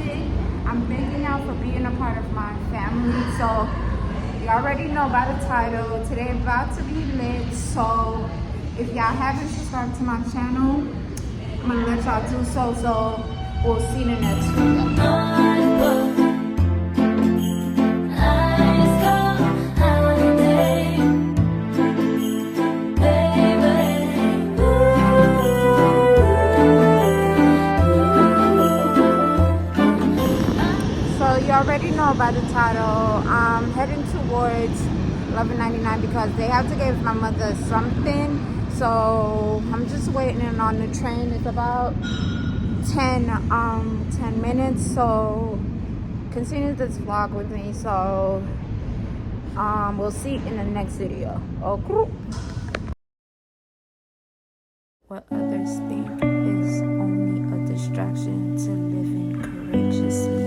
it. I'm thanking y'all for being a part of my family. So you already know by the title, today about to be lit. So if y'all haven't subscribed to my channel, I'm gonna let y'all do so. So we'll see you in the next video. You already know by the title, I'm heading towards 11.99 because they have to give my mother something. So I'm just waiting on the train. It's about 10 minutes. So continue this vlog with me. So we'll see in the next video. Okay. What others think is only a distraction to living courageously.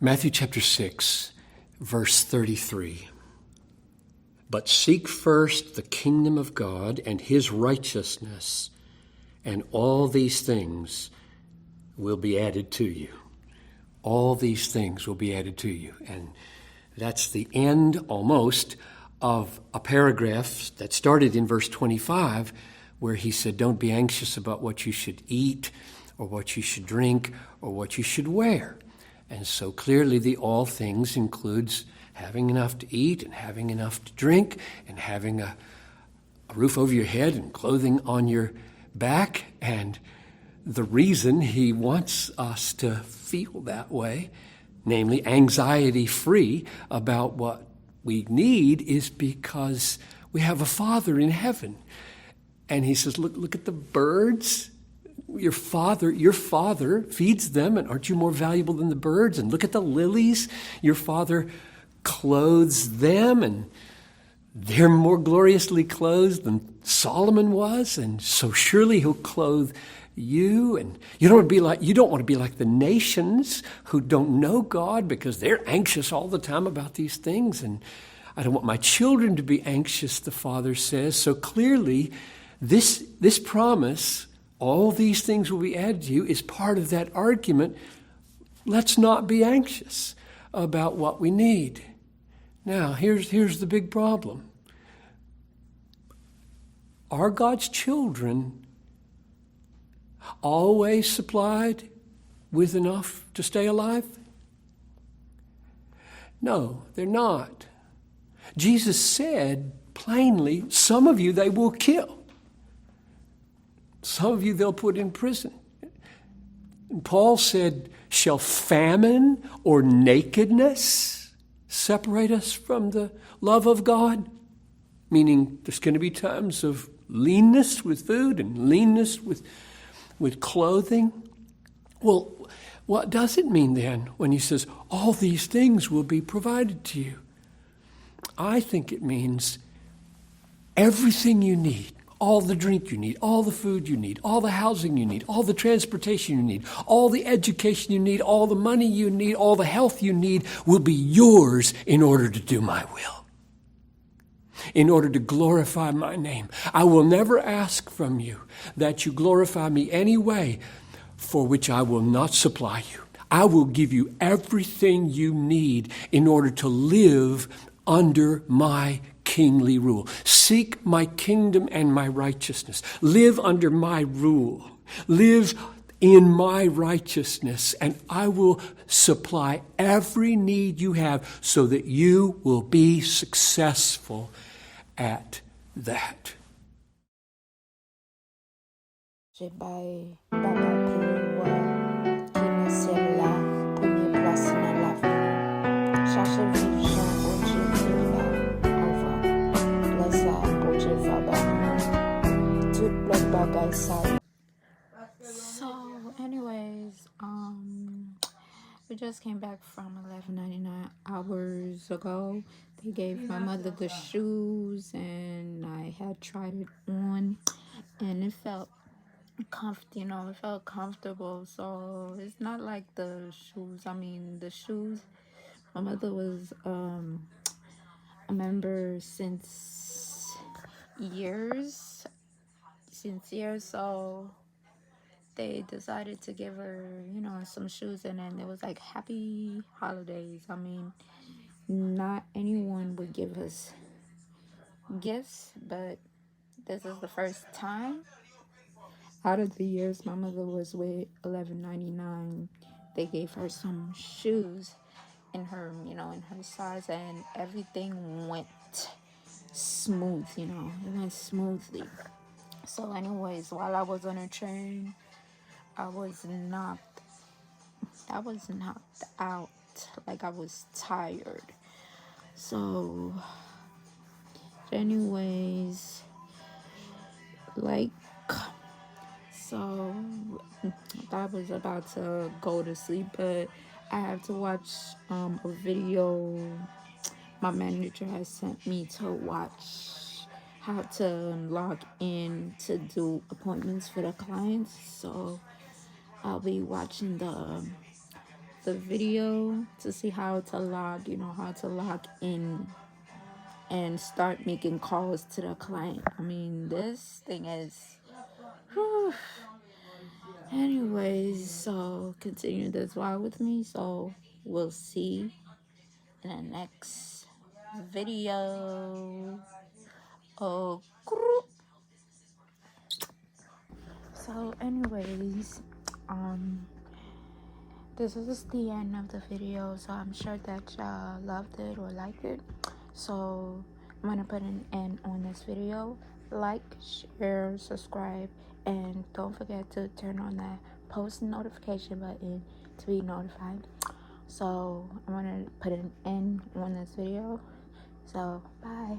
Matthew chapter 6, verse 33. But seek first the kingdom of God and his righteousness, and all these things will be added to you. All these things will be added to you. And that's the end, almost, of a paragraph that started in verse 25, where he said, don't be anxious about what you should eat, or what you should drink, or what you should wear. And so clearly the all things includes having enough to eat and having enough to drink and having a roof over your head and clothing on your back. And the reason he wants us to feel that way, namely anxiety-free about what we need, is because we have a Father in heaven. And he says, look at the birds. Your father feeds them, and aren't you more valuable than the birds? And look at the lilies. Your Father clothes them, and they're more gloriously clothed than Solomon was. And so surely he'll clothe you. And you don't want to be like the nations who don't know God because they're anxious all the time about these things. And I don't want my children to be anxious, the Father says. So clearly, this promise, all these things will be added to you, is part of that argument. Let's not be anxious about what we need. Now, here's the big problem. Are God's children always supplied with enough to stay alive? No, they're not. Jesus said plainly, some of you they will kill. Some of you they'll put in prison. And Paul said, shall famine or nakedness separate us from the love of God? Meaning there's going to be times of leanness with food and leanness with clothing. Well, what does it mean then when he says all these things will be provided to you? I think it means everything you need, all the drink you need, all the food you need, all the housing you need, all the transportation you need, all the education you need, all the money you need, all the health you need will be yours in order to do my will, in order to glorify my name. I will never ask from you that you glorify me any way for which I will not supply you. I will give you everything you need in order to live under my kingly rule. Seek my kingdom and my righteousness. Live under my rule. Live in my righteousness, and I will supply every need you have so that you will be successful at that. Bagay peyi qui nan syèl la, premye plas nan lavi. Chache viv jan Bondye viv la, anvan. Plas la Bondye va ba. Tout lot bagay sa. So, anyways, we just came back from 11.99 hours ago. They gave my mother the shoes, and I had tried it on, and it felt it felt comfortable. So it's not like the shoes. The shoes, my mother was a member since years, so they decided to give her, some shoes, and then it was like happy holidays. Not anyone would give us gifts, but this is the first time out of the years my mother was with 11.99. They gave her some shoes in her, in her size, and everything went smooth. It went smoothly. So anyways, while I was on a train, I was knocked out, like I was tired. So anyways, so I was about to go to sleep, but I have to watch a video my manager has sent me to watch how to log in to do appointments for the clients. So I'll be watching the video to see how to log in and start making calls to the client. This thing is whew. Anyways, so continue this while with me. So we'll see in the next video. Oh, so anyways, this is the end of the video. So I'm sure that y'all loved it or liked it. So I'm gonna put an end on this video. Like, share, subscribe, and don't forget to turn on that post notification button to be notified. So I'm gonna put an end on this video. So bye.